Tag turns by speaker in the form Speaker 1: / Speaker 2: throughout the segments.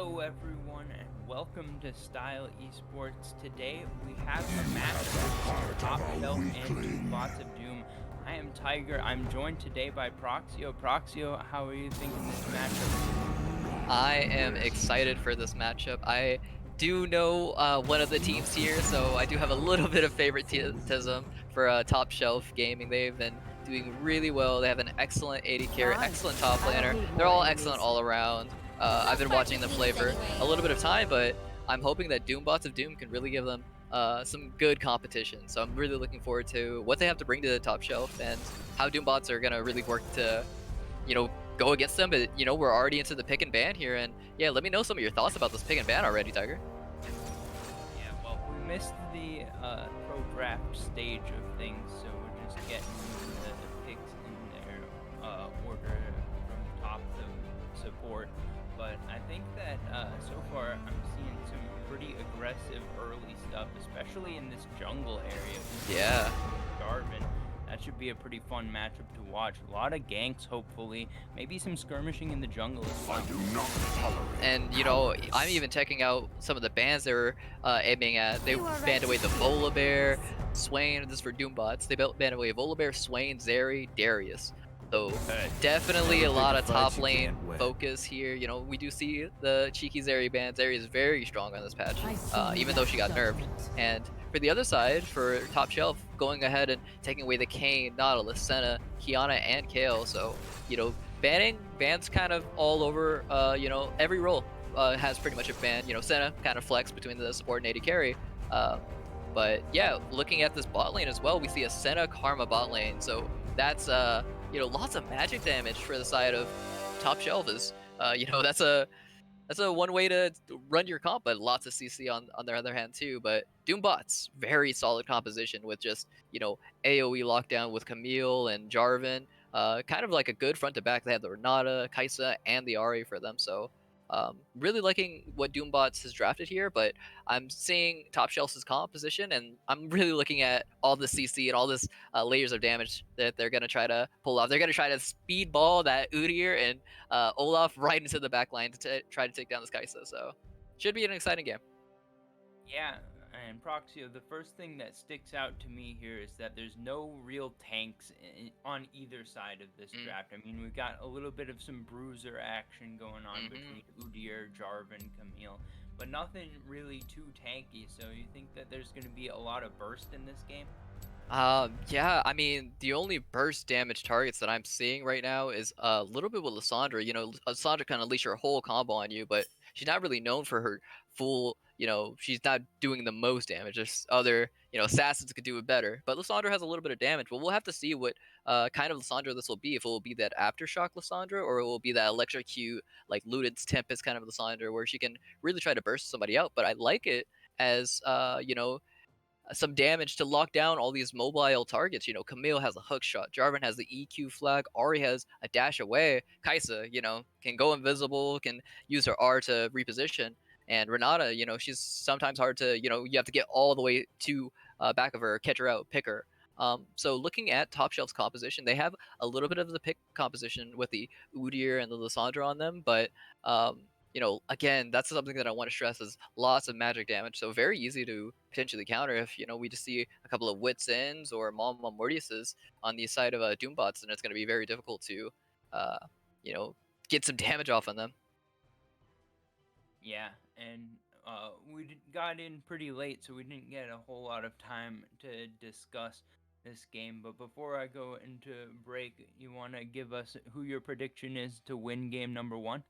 Speaker 1: Hello everyone and welcome to Style Esports. Today we have a match between Top Shelf and Bots of Doom. I am Tiger. I'm joined today by Proxio. Proxio, how are you thinking this matchup?
Speaker 2: I am excited for this matchup. I do know one of the teams here, so I do have a little bit of favoritism for Top Shelf Gaming. They've been doing really well. They have an excellent 80 carry, excellent top laner. They're all excellent all around. I've been watching them play for a little bit of time, but I'm hoping that Bots of Doom can really give them some good competition. So I'm really looking forward to what they have to bring to the top shelf and how Bots are going to really work to go against them. But we're already into the pick and ban here, and yeah, let me know some of your thoughts about this pick and ban already, Tiger.
Speaker 1: Yeah, well, we missed the pro draft stage of things, so we're just getting the picks in their order from top to support. But I think that so far I'm seeing some pretty aggressive early stuff, especially in this jungle area.
Speaker 2: Yeah.
Speaker 1: Jarvan. That should be a pretty fun matchup to watch. A lot of ganks, hopefully. Maybe some skirmishing in the jungle as well.
Speaker 3: I do not tolerate.
Speaker 2: And I'm even checking out some of the bans they were aiming at. They banned away the Volibear, Swain. This is for Doombots. They banned away Volibear, Swain, Zeri, Darius. So definitely a lot of top lane focus here. We do see the cheeky Zeri ban. Zeri is very strong on this patch, even though she got nerfed. And for the other side, for top shelf, going ahead and taking away the Kayn, Nautilus, Senna, Kiana, and Kayle. So, banning bans kind of all over, every role has pretty much a ban. Senna kind of flex between the support and AD carry. But yeah, looking at this bot lane as well, we see a Senna Karma bot lane. So that's lots of magic damage for the side of top shelf. Is that's a one way to run your comp, but lots of CC on their other hand too. But Doombots, very solid composition with just AoE lockdown with Camille and Jarvan. Kind of like a good front to back. They have the Renata, Kaisa, and the Ahri for them. So really liking what Doombots has drafted here, but I'm seeing Top Shelf's composition, and I'm really looking at all the CC and all this layers of damage that they're going to try to pull off. They're going to try to speedball that Udyr and Olaf right into the back line to try to take down this Kaisa. So should be an exciting game.
Speaker 1: Yeah, and Proxio, the first thing that sticks out to me here is that there's no real tanks on either side of this draft. I mean, we've got a little bit of some bruiser action going on between Udyr, Jarvan, Camille, but nothing really too tanky. So you think that there's going to be a lot of burst in this game?
Speaker 2: Yeah, I mean, the only burst damage targets that I'm seeing right now is a little bit with Lissandra. Lissandra can unleash her whole combo on you, but she's not really known for her full, she's not doing the most damage. There's other, assassins could do it better. But Lissandra has a little bit of damage. But we'll have to see what kind of Lissandra this will be. If it will be that Aftershock Lissandra, or it will be that Electrocute, like Ludens Tempest kind of Lissandra, where she can really try to burst somebody out. But I like it as, some damage to lock down all these mobile targets. Camille has a hook shot, Jarvan has the EQ flag, Ahri has a dash away, Kaisa, can go invisible, can use her R to reposition, and Renata, she's sometimes hard to, you have to get all the way to back of her, catch her out, pick her. So looking at Top Shelf's composition, they have a little bit of the pick composition with the Udyr and the Lissandra on them, but again, that's something that I want to stress is lots of magic damage. So very easy to potentially counter if, we just see a couple of Wits Ends or Mama Mortiuses on the side of Doombots, and it's going to be very difficult to, you know, get some damage off on them.
Speaker 1: Yeah, and we got in pretty late, so we didn't get a whole lot of time to discuss this game. But before I go into break, you want to give us who your prediction is to win game number 1?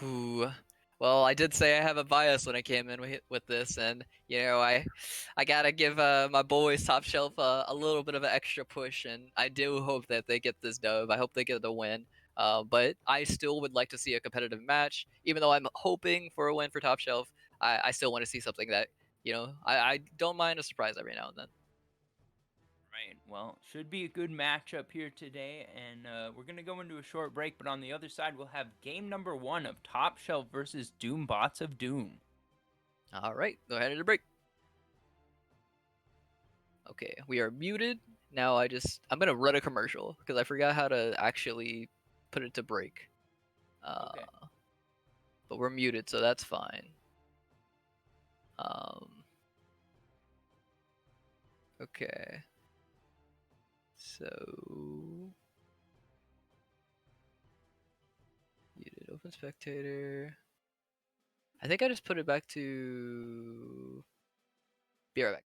Speaker 2: Whew. Well, I did say I have a bias when I came in with this, and I gotta give my boys Top Shelf a little bit of an extra push, and I do hope that they get this dub. I hope they get the win. But I still would like to see a competitive match, even though I'm hoping for a win for Top Shelf. I still want to see something that I don't mind a surprise every now and then.
Speaker 1: Right. Well, should be a good matchup here today, and we're gonna go into a short break. But on the other side, we'll have game number 1 of Top Shelf versus Bots of Doom.
Speaker 2: All right, go ahead and break. Okay, we are muted. Now I'm gonna run a commercial because I forgot how to actually put it to break.
Speaker 1: Okay.
Speaker 2: but we're muted, so that's fine. Okay. So muted open spectator. I think I just put it back to. Be right back.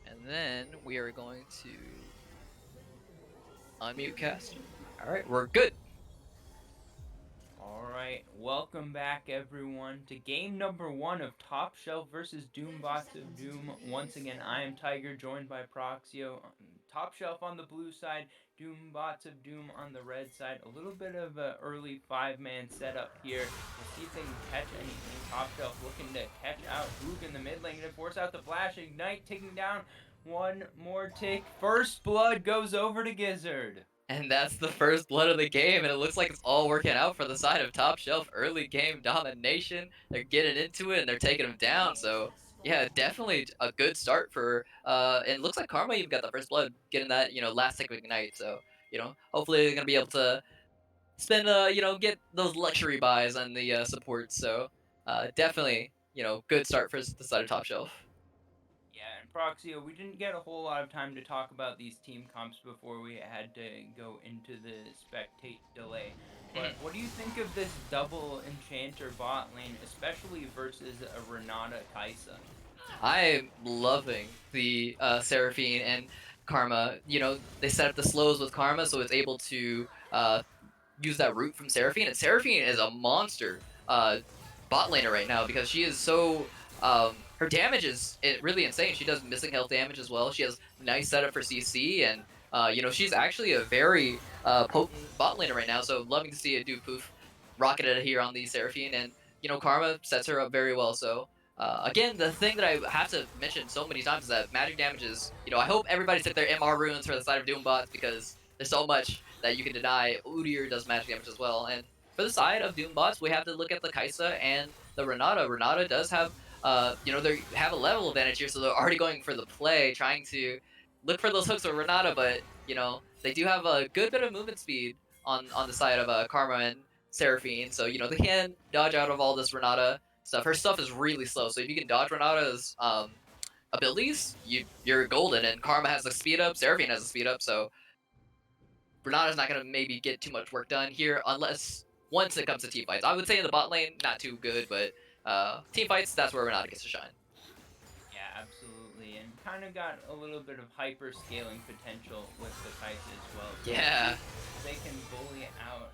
Speaker 2: And then we are going to Unmute cast. All right, we're good.
Speaker 1: Alright, welcome back everyone to game number 1 of Top Shelf versus Bots of Doom. Once again, I am Tiger, joined by Proxio. Top Shelf on the blue side, Bots of Doom on the red side. A little bit of an early 5-man setup here. We'll see if they can catch anything. Top Shelf looking to catch out Boog in the mid lane to force out the flash. Ignite taking down one more tick. First blood goes over to Gizzard.
Speaker 2: And that's the first blood of the game, and it looks like it's all working out for the side of Top Shelf. Early game domination. They're getting into it, and they're taking them down. So, yeah, definitely a good start for, and it looks like Karma even got the first blood, getting that, last tick of Ignite. So, hopefully they're going to be able to spend, get those luxury buys on the support. So, definitely, good start for the side of Top Shelf.
Speaker 1: Yeah, and Proxio, we didn't get a whole lot of time to talk about these team comps before we had to go into the spectate delay. But what do you think of this double Enchanter bot lane, especially versus a Renata Kai'Sa?
Speaker 2: I'm loving the Seraphine and Karma. They set up the slows with Karma, so it's able to use that root from Seraphine. And Seraphine is a monster bot laner right now because she is so. Her damage is really insane. She does missing health damage as well. She has nice setup for CC, and she's actually a very potent bot laner right now. So loving to see it do poof, rocket it here on the Seraphine, and Karma sets her up very well. So. Again, the thing that I have to mention so many times is that magic damage is, I hope everybody took their MR runes for the side of Doom bots because there's so much that you can deny. Udyr does magic damage as well. And for the side of Doom bots, we have to look at the Kai'Sa and the Renata. Renata does have, they have a level advantage here, so they're already going for the play, trying to look for those hooks with Renata, but, they do have a good bit of movement speed on the side of Karma and Seraphine, so, they can dodge out of all this Renata stuff. Her stuff is really slow, so if you can dodge Renata's abilities, you're golden. And Karma has the speed up, Seraphine has the speed up, so Renata's not gonna maybe get too much work done here unless once it comes to team fights. I would say in the bot lane, not too good, but team fights, that's where Renata gets to shine.
Speaker 1: Yeah, absolutely, and kind of got a little bit of hyper scaling potential with the Kai'Sa as well. So
Speaker 2: yeah.
Speaker 1: They can bully out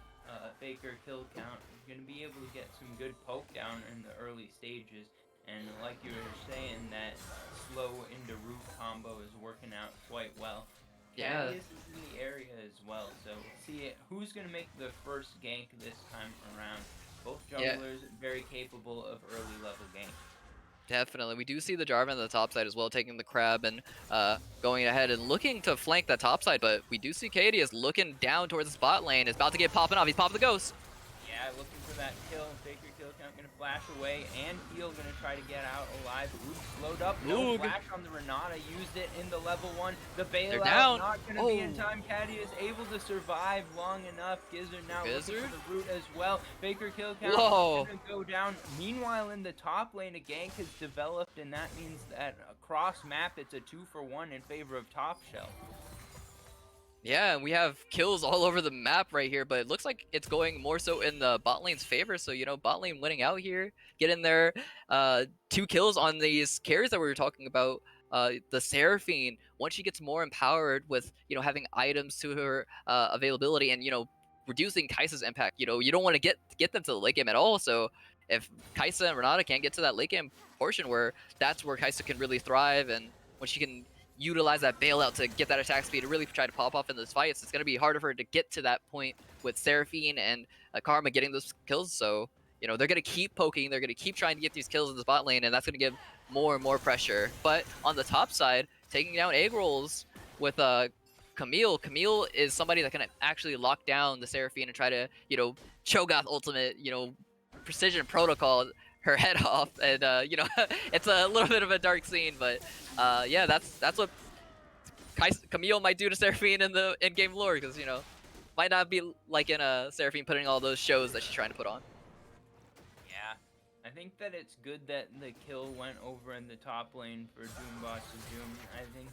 Speaker 1: Faker kill count. You're going to be able to get some good poke down in the early stages. And like you were saying, that slow into root combo is working out quite well.
Speaker 2: Yeah.
Speaker 1: This is in the area as well. So see who's going to make the first gank this time around. Both junglers very capable of early level gank.
Speaker 2: Definitely. We do see the Jarvan on the top side as well, taking the crab and going ahead and looking to flank that top side, but we do see Katie is looking down towards the spot lane. Is about to get popping off. He's popping the ghost.
Speaker 1: Yeah, looking for that kill. Faker kill count gonna flash away, and Heal gonna try to get out alive. Oog slowed up. No flash on the Renata. Used it in the level 1. The bailout not gonna be in time. Caddy is able to survive long enough. Gizzard now looking for the root as well. Faker kill count gonna go down. Meanwhile, in the top lane, a gank has developed, and that means that across map, it's a 2-for-1 in favor of Top Shelf.
Speaker 2: Yeah, and we have kills all over the map right here, but it looks like it's going more so in the bot lane's favor. So, bot lane winning out here, getting their 2 kills on these carries that we were talking about. The Seraphine, once she gets more empowered with, having items to her availability and, reducing Kai'Sa's impact, you don't want to get them to the late game at all. So if Kai'Sa and Renata can't get to that late game portion that's where Kai'Sa can really thrive, and when she can utilize that bailout to get that attack speed to really try to pop off in those fights, it's going to be harder for her to get to that point with Seraphine and Karma getting those kills. So, they're going to keep poking, they're going to keep trying to get these kills in this bot lane, and that's going to give more and more pressure. But on the top side, taking down egg rolls with Camille. Camille is somebody that can actually lock down the Seraphine and try to, Cho'Gath ultimate, precision protocol her head off, and it's a little bit of a dark scene, but yeah, that's what Camille might do to Seraphine in the in-game lore, because might not be like in a Seraphine putting all those shows that she's trying to put on.
Speaker 1: Yeah, I think that it's good that the kill went over in the top lane for Bots of Doom. I think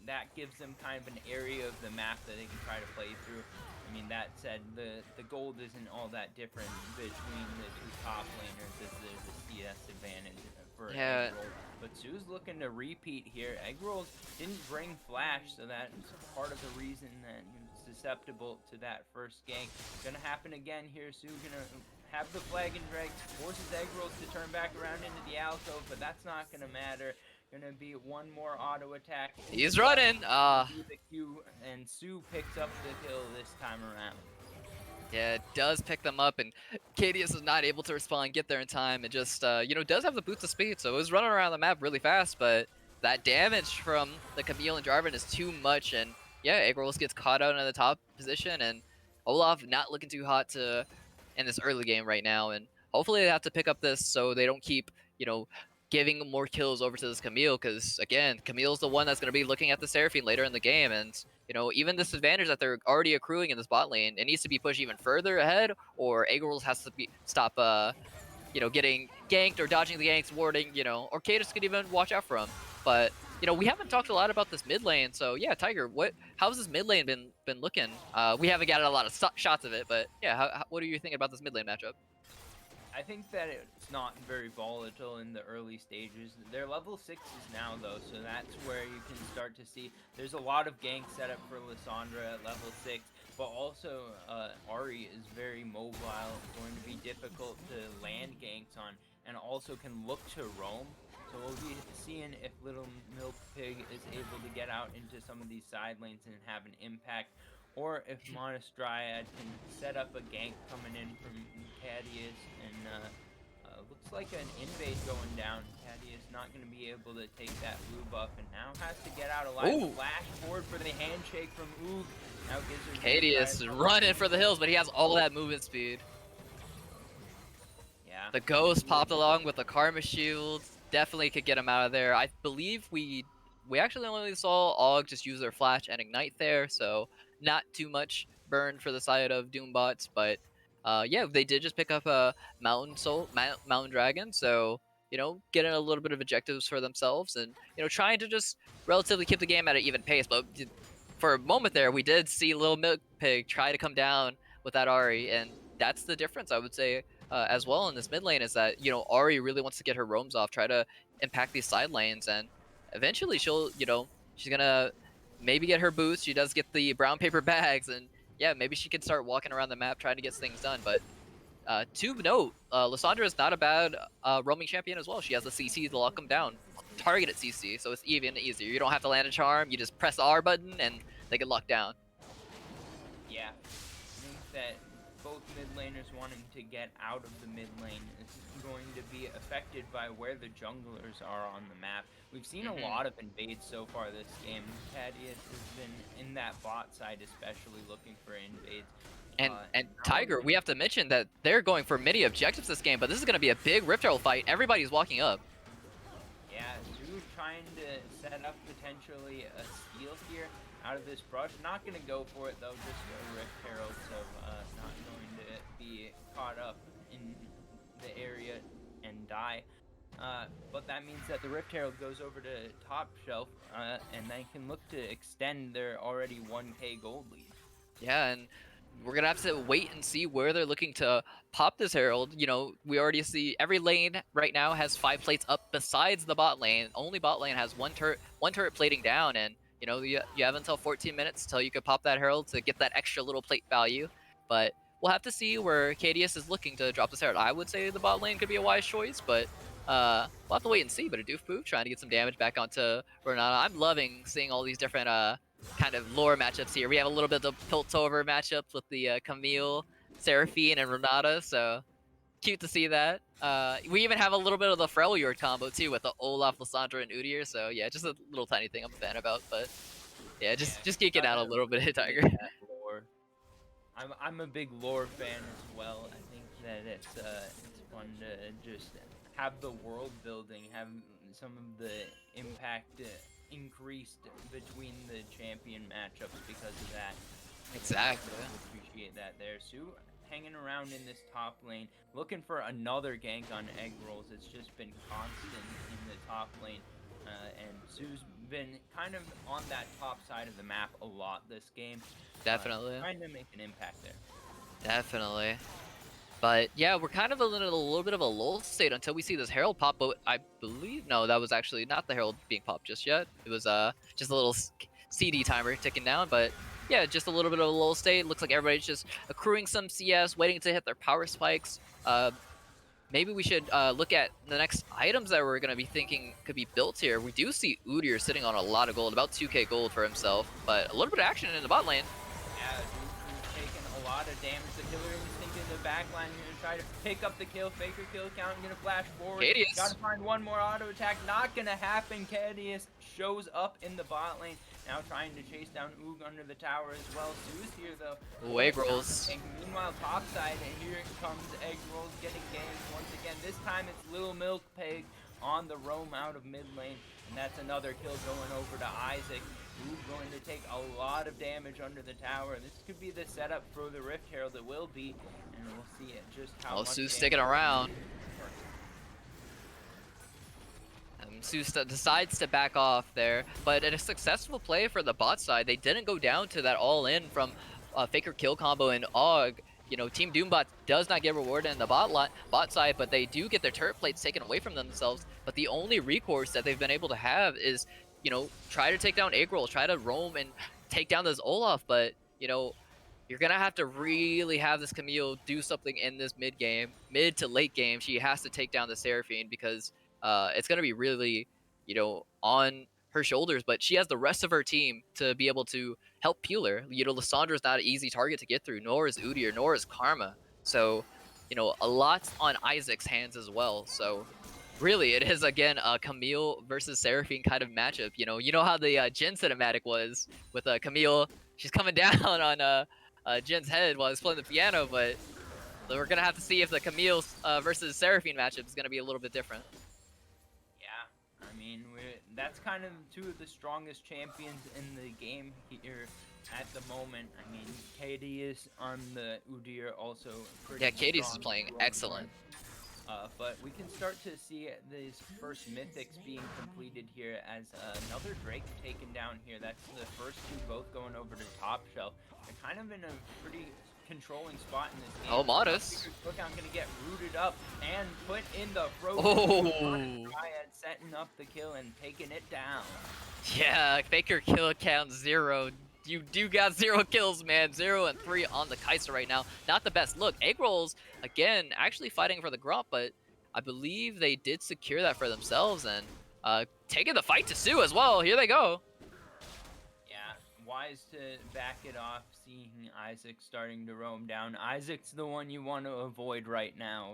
Speaker 1: that gives them kind of an area of the map that they can try to play through. I mean, that said, the gold isn't all that different between the 2 top laners, as there's a CS advantage for Egg Roll. But Sue's looking to repeat here. Egg Rolls didn't bring flash, so that's part of the reason that the susceptible to that first gank. Gonna happen again here. Su gonna have the flag and drag, forces Egg Rolls to turn back around into the alcove, but that's not gonna matter. Gonna be one more auto attack.
Speaker 2: He's running.
Speaker 1: The Q, and Su picks up the kill this time around.
Speaker 2: Yeah, it does pick them up, and Cadius is not able to respond, get there in time, and just, you know, does have the boots of speed, so it was running around the map really fast, but that damage from the Camille and Jarvan is too much, and yeah, Egg Rolls gets caught out in the top position, and Olaf not looking too hot in this early game right now, and hopefully they have to pick up this so they don't keep, you know, giving more kills over to this Camille, because again, Camille's the one that's going to be looking at the Seraphine later in the game, and you know, even this advantage that they're already accruing in this bot lane, it needs to be pushed even further ahead, or Egg Rolls has to stop, you know, getting ganked or dodging the ganks, warding, you know, or Cadis could even watch out for him. But you know, we haven't talked a lot about this mid lane, so yeah, Tiger, how's this mid lane been looking? We haven't gotten a lot of shots of it, but yeah, what do you think about this mid lane matchup?
Speaker 1: I think that it's not very volatile in the early stages. They're level 6s now, though, so that's where you can start to see there's a lot of ganks set up for Lissandra at level 6, but also Ahri is very mobile, going to be difficult to land ganks on, and also can look to roam. So we'll be seeing if Little Milk Pig is able to get out into some of these side lanes and have an impact, or if Modest Dryad can set up a gank coming in from Cadius, and looks like an invade going down. Cadius not going to be able to take that blue buff, and now has to get out alive.
Speaker 2: Ooh.
Speaker 1: Flash forward for the handshake from Oog. Now gives her
Speaker 2: Cadius is running for the hills, but he has all that movement speed.
Speaker 1: Yeah.
Speaker 2: The Ghost popped along with the Karma Shield. Definitely could get him out of there. I believe we actually only saw Og just use their Flash and Ignite there, so not too much burn for the side of Doombots, but yeah, they did just pick up a Mountain Dragon, so you know, getting a little bit of objectives for themselves, and you know, trying to just relatively keep the game at an even pace. But for a moment there, we did see Little Milk Pig try to come down with that Ahri, and that's the difference, I would say, as well in this mid lane, is that, you know, Ahri really wants to get her roams off, try to impact these side lanes, and eventually she'll, you know, she's gonna maybe get her boost. She does get the brown paper bags, and yeah, maybe she can start walking around the map trying to get things done. But to note, Lissandra is not a bad roaming champion as well. She has a CC to lock them down, targeted CC, so it's even easier. You don't have to land a charm, you just press the R button and they get locked down.
Speaker 1: Yeah, I think that both mid laners wanting to get out of the mid lane is going to be affected by where the junglers are on the map. We've seen a lot of invades so far this game. Cadius has been in that bot side, especially looking for invades.
Speaker 2: And Tiger, we have to mention that they're going for many objectives this game, but this is going to be a big Rift Herald fight. Everybody's walking up.
Speaker 1: Yeah, Zoo trying to set up potentially a steal here out of this brush. Not going to go for it, though, just a Rift Herald, so not going to be caught up in the area and die. But that means that the Rift Herald goes over to top shelf, and they can look to extend their already 1k gold lead.
Speaker 2: Yeah, and we're gonna have to wait and see where they're looking to pop this Herald. You know, we already see every lane right now has 5 plates up besides the bot lane. Only bot lane has one turret plating down, and you know, you have until 14 minutes till you could pop that Herald to get that extra little plate value. But we'll have to see where Cadius is looking to drop this Herald. I would say the bot lane could be a wise choice, but we'll have to wait and see. But a Doof move trying to get some damage back onto Renata. I'm loving seeing all these different kind of lore matchups here. We have a little bit of Piltover matchups with the Camille, Seraphine, and Renata, so cute to see that. We even have a little bit of the Freljord combo too with the Olaf, Lissandra, and Udyr, so yeah, just a little tiny thing I'm a fan about, but yeah, just geeking out a little bit, Tiger.
Speaker 1: I'm a big lore fan as well. I think that it's fun to just have the world building, have some of the impact increased between the champion matchups because of that.
Speaker 2: Exactly.
Speaker 1: I appreciate that there. Su hanging around in this top lane, looking for another gank on Egg Rolls. It's just been constant in the top lane, and Su's been kind of on that top side of the map a lot this game.
Speaker 2: Definitely.
Speaker 1: Trying to make an impact there.
Speaker 2: Definitely. But yeah, we're kind of in a little bit of a lull state until we see this Herald pop, but I believe, no, that was actually not the Herald being popped just yet. It was just a little CD timer ticking down, but Yeah, just a little bit of a lull state. Looks like everybody's just accruing some CS, waiting to hit their power spikes. Maybe we should look at the next items that we're going to be thinking could be built here. We do see Udyr sitting on a lot of gold, about 2k gold for himself, but a little bit of action in the bot lane.
Speaker 1: Yeah, Duke's taking a lot of damage. The killer instinct in the back line. Gonna try to pick up the kill. Faker kill count. Gonna flash forward.
Speaker 2: Cadius.
Speaker 1: Gotta find one more auto attack. Not gonna happen. Cadius shows up in the bot lane. Now trying to chase down Oog under the tower as well. Zeus here though.
Speaker 2: Ooh, egg rolls.
Speaker 1: Meanwhile, topside, and here comes egg rolls getting ganked once again. This time it's Little Milk Pig on the roam out of mid lane. And that's another kill going over to Isaac. Who's going to take a lot of damage under the tower. This could be the setup for the Rift Herald. It will be, and we'll see it just how much.
Speaker 2: Su's sticking around. Su decides to back off there, but in a successful play for the bot side, they didn't go down to that all-in from Faker kill combo and Og. You know, Team Doombot does not get rewarded in the bot side, but they do get their turret plates taken away from themselves. But the only recourse that they've been able to have is, you know, try to take down Eggroll, try to roam and take down this Olaf. But, you know, you're going to have to really have this Camille do something in this mid to late game. She has to take down the Seraphine because it's going to be really, you know, on her shoulders, but she has the rest of her team to be able to help peel her. You know, Lissandra's not an easy target to get through, nor is Udyr, nor is Karma. So, you know, a lot on Isaac's hands as well. So, really, it is, again, a Camille versus Seraphine kind of matchup. You know how the Jhin cinematic was with Camille. She's coming down on Jin's head while he's playing the piano, but we're going to have to see if the Camille versus Seraphine matchup is going to be a little bit different.
Speaker 1: I mean, that's kind of two of the strongest champions in the game here at the moment. I mean, Cadius on the Udyr also pretty
Speaker 2: Cadius is playing excellent.
Speaker 1: But we can start to see these first mythics being completed here as another Drake taken down here. That's the first two both going over to top shelf. They're kind of in a pretty controlling spot in this game.
Speaker 2: Oh, Modest.
Speaker 1: Lookout gonna get rooted up and put in the frozen. Triad setting up the kill and taking it down.
Speaker 2: Yeah, Faker kill count 0. You do got 0 kills, man. 0 and 3 on the Kai'Sa right now. Not the best look. Egg rolls, again, actually fighting for the Gromp, but I believe they did secure that for themselves and taking the fight to Su as well. Here they go.
Speaker 1: Wise to back it off, seeing Isaac starting to roam down. Isaac's the one you want to avoid right now.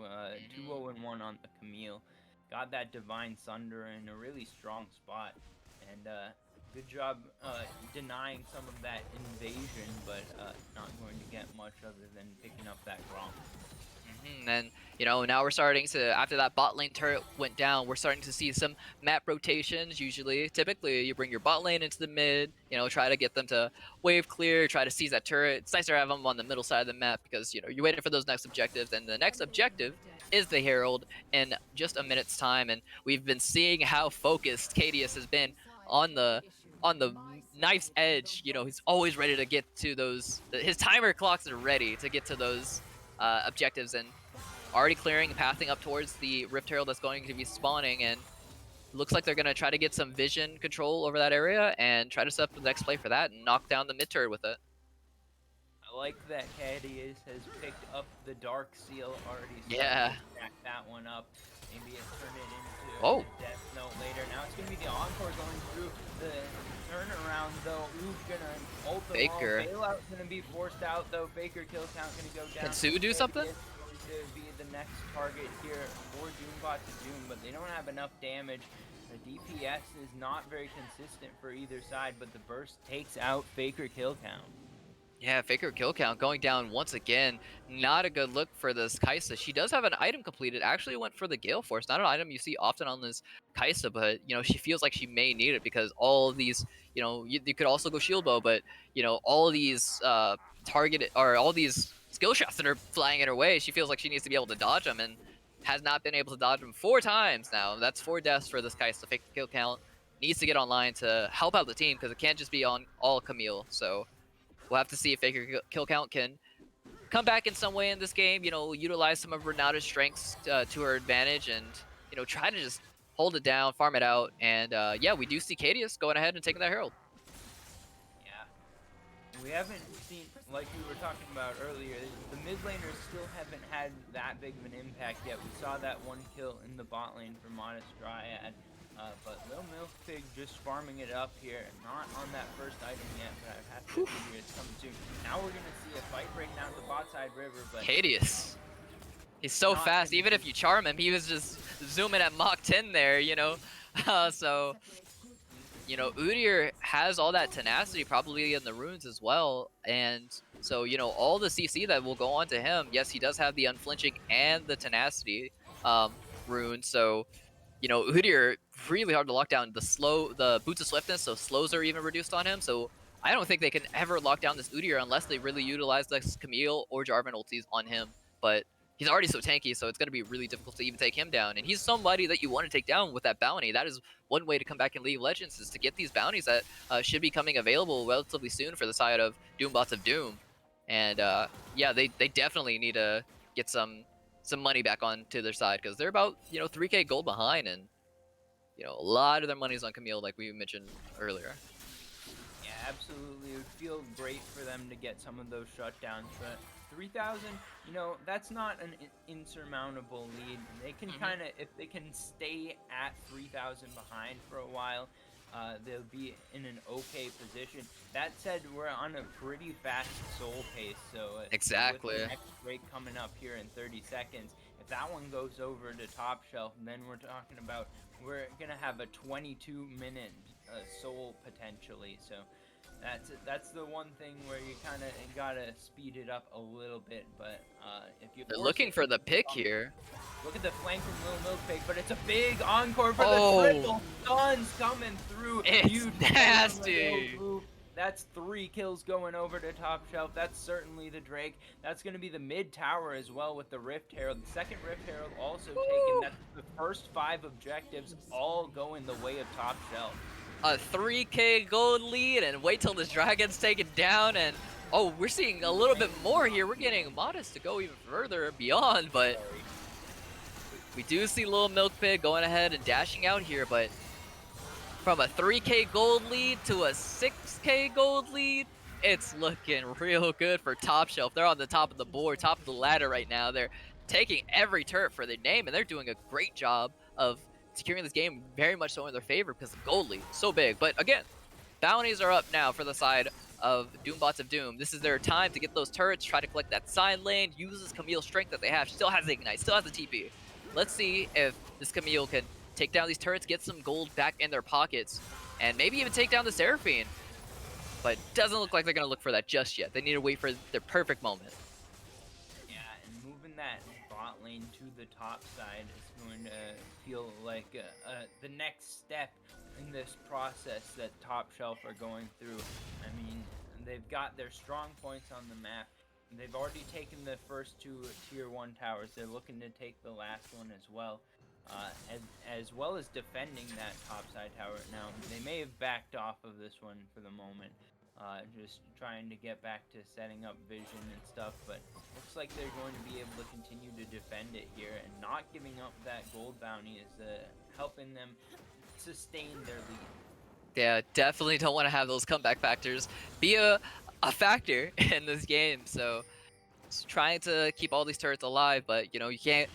Speaker 1: 2-0-1 on the Camille. Got that Divine Sunder in a really strong spot. And good job denying some of that invasion, but not going to get much other than picking up that Gromp.
Speaker 2: And, you know, now we're starting to, after that bot lane turret went down, we're starting to see some map rotations. Typically, you bring your bot lane into the mid, you know, try to get them to wave clear, try to seize that turret. It's nice to have them on the middle side of the map because, you know, you're waiting for those next objectives. And the next objective is the Herald in just a minute's time. And we've been seeing how focused Cadius has been on the knife's edge. You know, he's always ready to get to those, his timer clocks are ready to get to those objectives, and already clearing and pathing up towards the Rift Herald that's going to be spawning, and looks like they're going to try to get some vision control over that area and try to set up the next play for that and knock down the mid turret with it.
Speaker 1: I like that Cadius has picked up the Dark Seal already.
Speaker 2: Yeah.
Speaker 1: Back that one up. Maybe it turned it into Death Note later. Now it's going to be the Encore going through the turnaround, though. Ooh, gonna ult them
Speaker 2: Faker.
Speaker 1: all. Bailout's gonna be forced out, though. Faker kill count gonna go down.
Speaker 2: Can Su do something?
Speaker 1: To be the next target here for Doombot to Doom, but they don't have enough damage. The DPS is not very consistent for either side, but the burst takes out Faker kill count.
Speaker 2: Yeah, Faker kill count going down once again. Not a good look for this Kai'Sa. She does have an item completed. Actually went for the Gale Force. Not an item you see often on this Kai'Sa, but, you know, she feels like she may need it because all of these, you know, you could also go shield bow, but, you know, all of these all these skill shots that are flying in her way, she feels like she needs to be able to dodge them and has not been able to dodge them 4 times now. That's 4 deaths for this Kai'Sa. Faker kill count needs to get online to help out the team because it can't just be on all Camille. So we'll have to see if Faker kill count can come back in some way in this game, you know, utilize some of Renata's strengths to her advantage and, you know, try to just hold it down, farm it out. And, yeah, we do see Cadius going ahead and taking that Herald.
Speaker 1: Yeah. we haven't seen, like we were talking about earlier, the mid laners still haven't had that big of an impact yet. We saw that one kill in the bot lane for Modest Dryad, but Lil Milk Pig just farming it up here, not on that first item yet, but I have to figure it's coming soon. Now we're going to see a fight break down the bot side river, but...
Speaker 2: Cadius. He's so fast, even if you charm him, he was just zooming at Mach 10 there, you know? So, you know, Udyr has all that tenacity probably in the runes as well, and so, you know, all the CC that will go on to him, yes, he does have the unflinching and the tenacity rune, so, you know, Udyr, really hard to lock down. The boots of swiftness, so slows are even reduced on him, so I don't think they can ever lock down this Udyr unless they really utilize this Camille or Jarvan ultis on him, but he's already so tanky, so it's going to be really difficult to even take him down. And he's somebody that you want to take down with that bounty. That is one way to come back in League of Legends, is to get these bounties that should be coming available relatively soon for the side of Doombots of Doom. And yeah, they definitely need to get some money back onto their side, because they're about, you know, 3k gold behind, and, you know, a lot of their money's on Camille, like we mentioned earlier.
Speaker 1: Yeah, absolutely. It would feel great for them to get some of those shutdowns, but 3,000, you know, that's not an insurmountable lead. They can kind of, if they can stay at 3,000 behind for a while, they'll be in an okay position. That said, we're on a pretty fast soul pace, so
Speaker 2: exactly.
Speaker 1: with the next break coming up here in 30 seconds, if that one goes over to top shelf, then we're talking about, we're gonna have a 22-minute soul potentially. So that's the one thing where you kind of gotta speed it up a little bit, but if you...
Speaker 2: They're looking for the pick here.
Speaker 1: Look at the flank from Lil Milk Pig, but it's a big encore for the triple. Guns coming through.
Speaker 2: It's nasty.
Speaker 1: That's 3 kills going over to top shelf. That's certainly the Drake. That's going to be the mid tower as well with the Rift Herald. The second Rift Herald also taken. That's the first 5 objectives all going the way of top shelf.
Speaker 2: A 3k gold lead, and wait till this dragon's taken down, and oh, we're seeing a little bit more here. We're getting Modest to go even further beyond, but we do see Lil Milk Pig going ahead and dashing out here, but from a 3k gold lead to a 6k gold lead, it's looking real good for top shelf. They're on the top of the board, top of the ladder right now. They're taking every turret for their name, and they're doing a great job of securing this game very much so in their favor because the gold lead is so big. But again, bounties are up now for the side of Doombots of Doom. This is their time to get those turrets, try to collect that side lane, use this Camille's strength that they have. She still has the Ignite, still has the TP. Let's see if this Camille can take down these turrets, get some gold back in their pockets, and maybe even take down the Seraphine. But it doesn't look like they're going to look for that just yet. They need to wait for their perfect moment.
Speaker 1: Yeah, and moving that bot lane to the top side is going to feel like the next step in this process that top shelf are going through. I mean, they've got their strong points on the map. They've already taken the first 2 tier 1 towers. They're looking to take the last one as well. As well as defending that topside tower. Now, they may have backed off of this one for the moment, just trying to get back to setting up vision and stuff, but looks like they're going to be able to continue to defend it here, and not giving up that gold bounty is helping them sustain their lead.
Speaker 2: Yeah, definitely don't want to have those comeback factors be a factor in this game, so it's trying to keep all these turrets alive, but, you know, you can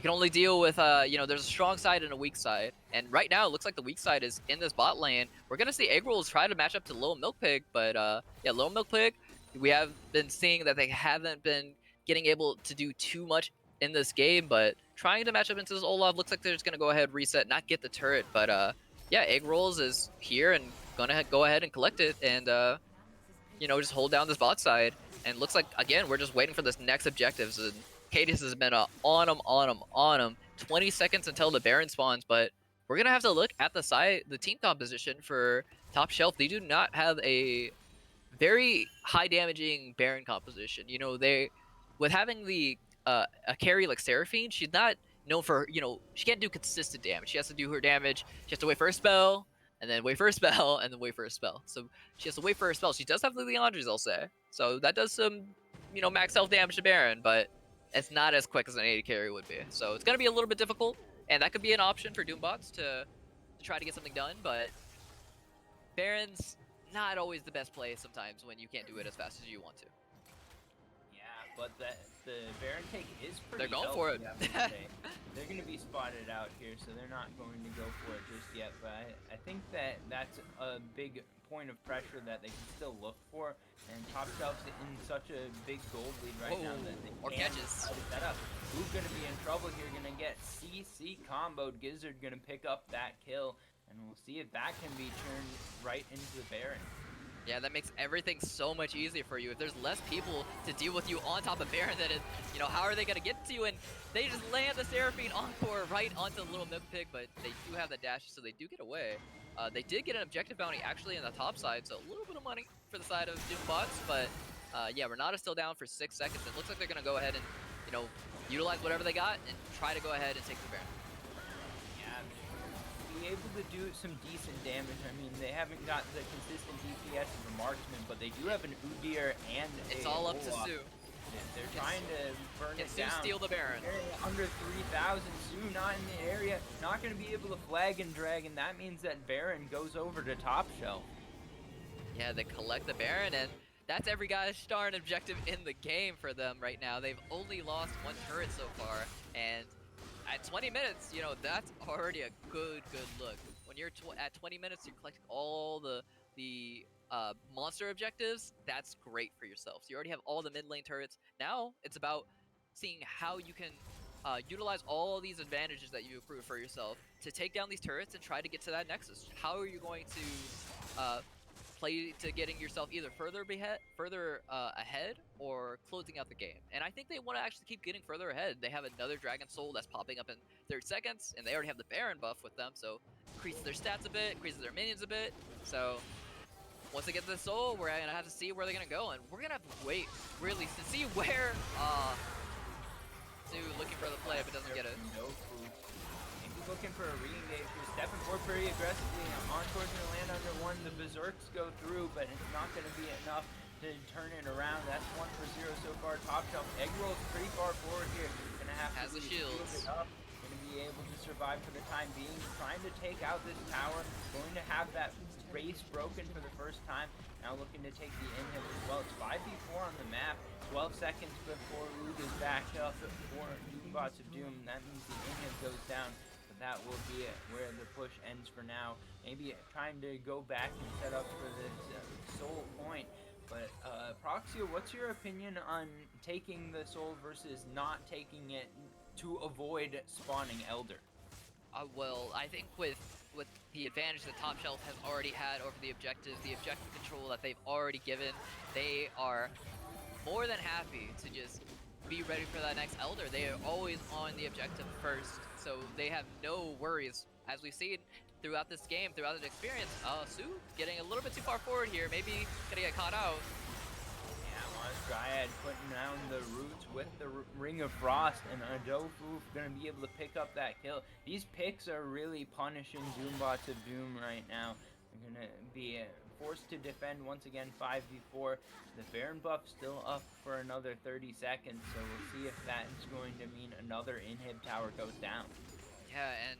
Speaker 2: only deal with, you know, there's a strong side and a weak side. And right now, it looks like the weak side is in this bot lane. We're going to see Egg Rolls try to match up to Lil Milk Pig, but yeah, Lil Milk Pig, we have been seeing that they haven't been getting able to do too much in this game, but trying to match up into this Olaf, looks like they're just going to go ahead, reset, not get the turret. But yeah, Egg Rolls is here and going to go ahead and collect it and, you know, just hold down this bot side. And looks like, again, we're just waiting for this next objectives. And Cadius has been on him. 20 seconds until the Baron spawns, but we're going to have to look at the team composition for top shelf. They do not have a very high damaging Baron composition. You know, with having the a carry like Seraphine, she's not known for, you know, she can't do consistent damage. She has to do her damage. She has to wait for a spell, and then wait for a spell, and then wait for a spell. So she has to wait for a spell. She does have the Leandres, I'll say. So that does some, you know, max health damage to Baron, but it's not as quick as an AD carry would be. So it's going to be a little bit difficult, and that could be an option for Doombots to try to get something done, but Baron's not always the best play sometimes when you can't do it as fast as you want to.
Speaker 1: Yeah, but the Baron take is pretty.
Speaker 2: They're going for it.
Speaker 1: They're going to be spotted out here, so they're not going to go for it just yet. But I think that's a big point of pressure that they can still look for. And Top Shelf's in such a big gold lead right now that they can't set up. Who's going to be in trouble here? Going to get CC comboed. Gizzard going to pick up that kill. And we'll see if that can be turned right into the Baron.
Speaker 2: Yeah, that makes everything so much easier for you. If there's less people to deal with you on top of Baron, then how are they going to get to you? And they just land the Seraphine Encore right onto the little Milk Pig, but they do have the dash, so they do get away. They did get an objective bounty actually on the top side, so a little bit of money for the side of Doombots, but yeah, Renata's still down for 6 seconds. It looks like they're going to go ahead and, utilize whatever they got and try to go ahead and take the Baron.
Speaker 1: Be able to do some decent damage. I mean, they haven't got the consistent DPS of a marksman, but they do have an Udyr and
Speaker 2: it's all up to Su.
Speaker 1: They're trying to burn it down.
Speaker 2: Su steal the Baron.
Speaker 1: Under 3,000. Su not in the area, not going to be able to flag and drag, and that means that Baron goes over to Top Shelf.
Speaker 2: Yeah, they collect the Baron, and that's every guy's starting objective in the game for them right now. They've only lost 1 turret so far, and at 20 minutes, that's already a good look. When you're at 20 minutes, you're collecting all the monster objectives. That's great for yourself. So you already have all the mid lane turrets. Now it's about seeing how you can utilize all these advantages that you accrue for yourself to take down these turrets and try to get to that nexus. How are you going to play to getting yourself either further ahead or closing out the game? And I think they want to actually keep getting further ahead. They have another Dragon Soul that's popping up in 30 seconds, and they already have the Baron buff with them, so increases their stats a bit, increases their minions a bit. So once they get the Soul, we're going to have to see where they're going to go, and we're going to have to wait, really, to see where Su looking for the play, but doesn't get it.
Speaker 1: Looking for a re-engage here, stepping forward pretty aggressively. Encore's going to land under 1. The Berserks go through, but it's not going to be enough to turn it around. That's 1 for 0 so far. Top Shelf egg rolls pretty far forward here. Going to have to shield it up. Going to be able to survive for the time being. Trying to take out this tower. Going to have that race broken for the first time. Now looking to take the inhib as well. It's 5v4 on the map. 12 seconds before Root is back up for Doombots of Doom. That means the inhib goes down. That will be it, where the push ends for now. Maybe trying to go back and set up for this soul point. But Proxio, what's your opinion on taking the soul versus not taking it to avoid spawning Elder?
Speaker 2: Well, I think with the advantage that Top Shelf has already had over the objective control that they've already given, they are more than happy to just be ready for that next Elder. They are always on the objective first, so they have no worries. As we've seen throughout this game, throughout the experience, Su getting a little bit too far forward here, maybe gonna get caught out.
Speaker 1: Yeah, Mars Dryad putting down the Roots with the Ring of Frost, and Adofu gonna be able to pick up that kill. These picks are really punishing Doombots of Doom right now. They're gonna be forced to defend once again 5v4. The Baron buff still up for another 30 seconds, so we'll see if that is going to mean another inhib tower goes down.
Speaker 2: Yeah, and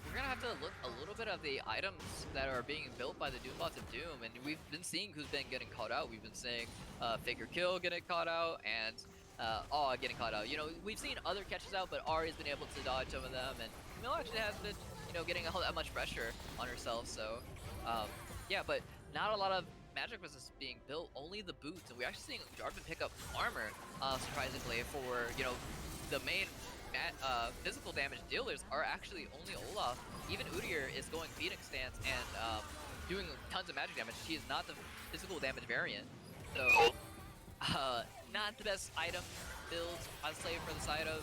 Speaker 2: we're gonna have to look a little bit at the items that are being built by the Doombots of Doom, and we've been seeing who's been getting caught out. We've been seeing Faker Kill getting caught out, and Awe getting caught out. We've seen other catches out, but Ari's been able to dodge some of them, and Camille actually has been, getting that much pressure on herself. So, yeah, but not a lot of magic resist being built, only the boots, and we're actually seeing Jarvan pick up armor, surprisingly, for, the main physical damage dealers are actually only Olaf. Even Udyr is going Phoenix stance and doing tons of magic damage. He is not the physical damage variant, so not the best item build, I'd say, for the side of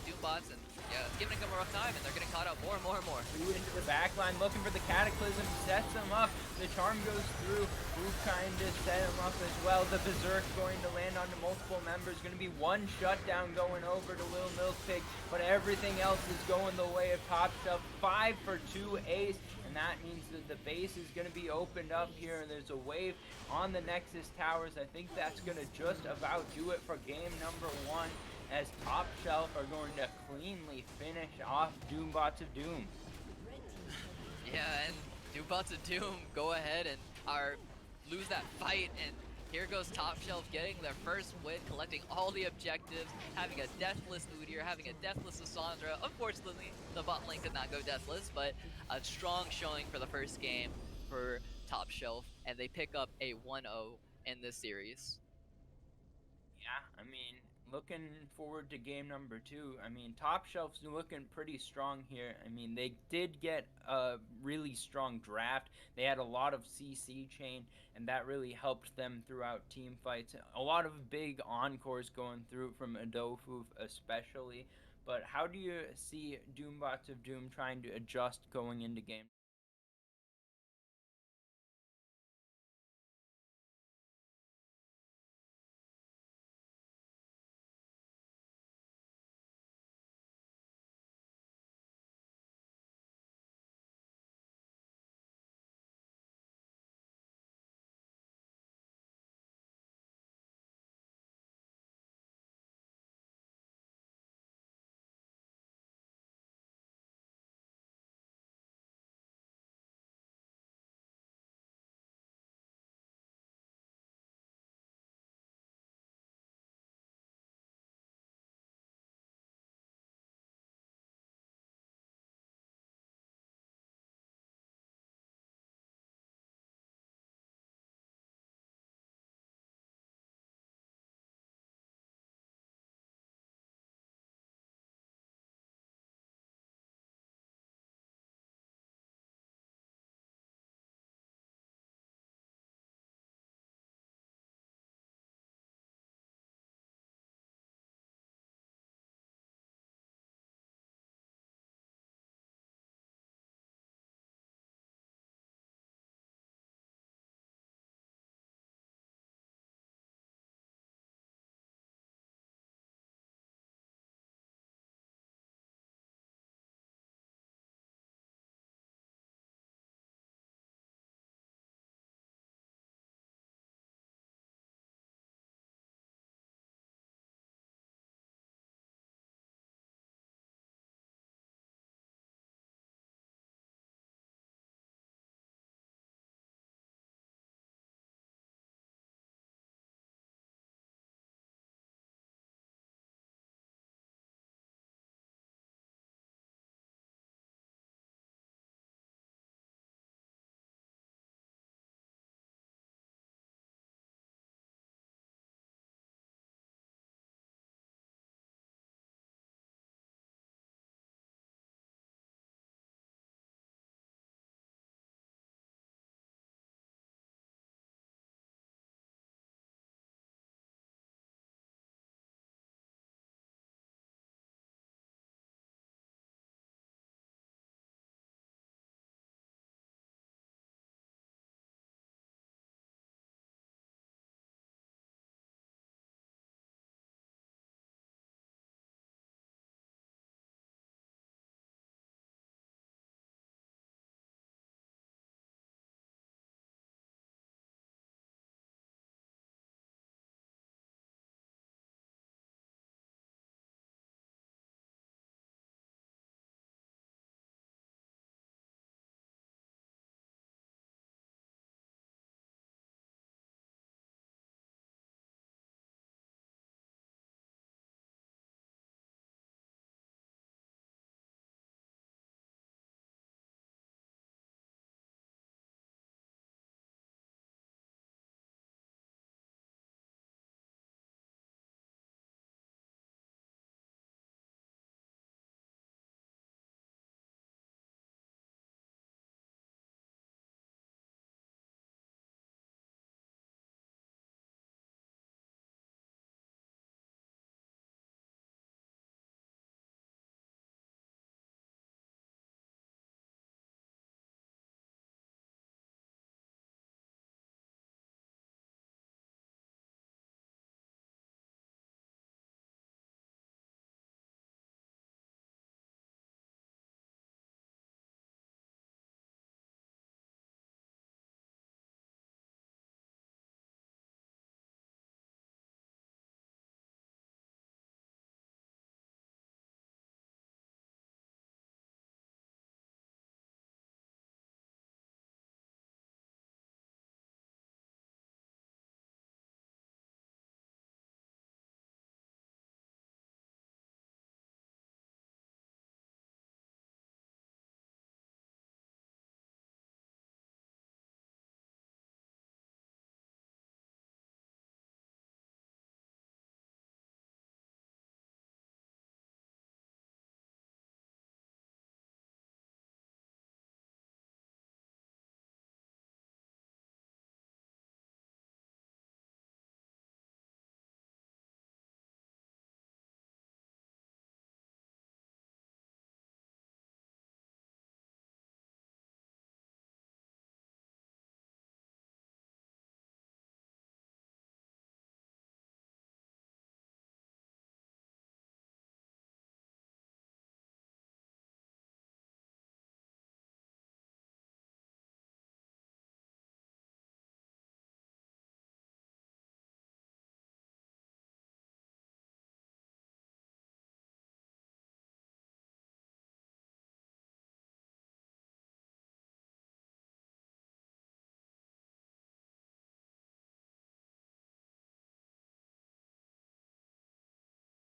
Speaker 2: Doombots, and yeah, it's giving them a rough time, and they're getting caught out more and more and more.
Speaker 1: Through into the backline, looking for the Cataclysm, sets him up. The Charm goes through. Who's trying to set him up as well? The Berserk going to land onto multiple members. Going to be one shutdown going over to Lil Milk Pig, but everything else is going the way of Top Shelf. 5 for 2 ace, and that means that the base is going to be opened up here. There's a wave on the Nexus Towers. I think that's going to just about do it for game number 1, as Top Shelf are going to cleanly finish off Doombots of Doom.
Speaker 2: Yeah, and Doombots of Doom go ahead and are lose that fight, and here goes Top Shelf getting their first win, collecting all the objectives, having a deathless Udyr, having a deathless Cassandra. Unfortunately, the bot lane could not go deathless, but a strong showing for the first game for Top Shelf, and they pick up a 1-0 in this series.
Speaker 1: Yeah, I mean, looking forward to game number 2. I mean, Top Shelf's looking pretty strong here. I mean, they did get a really strong draft. They had a lot of CC chain, and that really helped them throughout team fights. A lot of big encores going through from Adofuf especially. But how do you see Doombots of Doom trying to adjust going into game?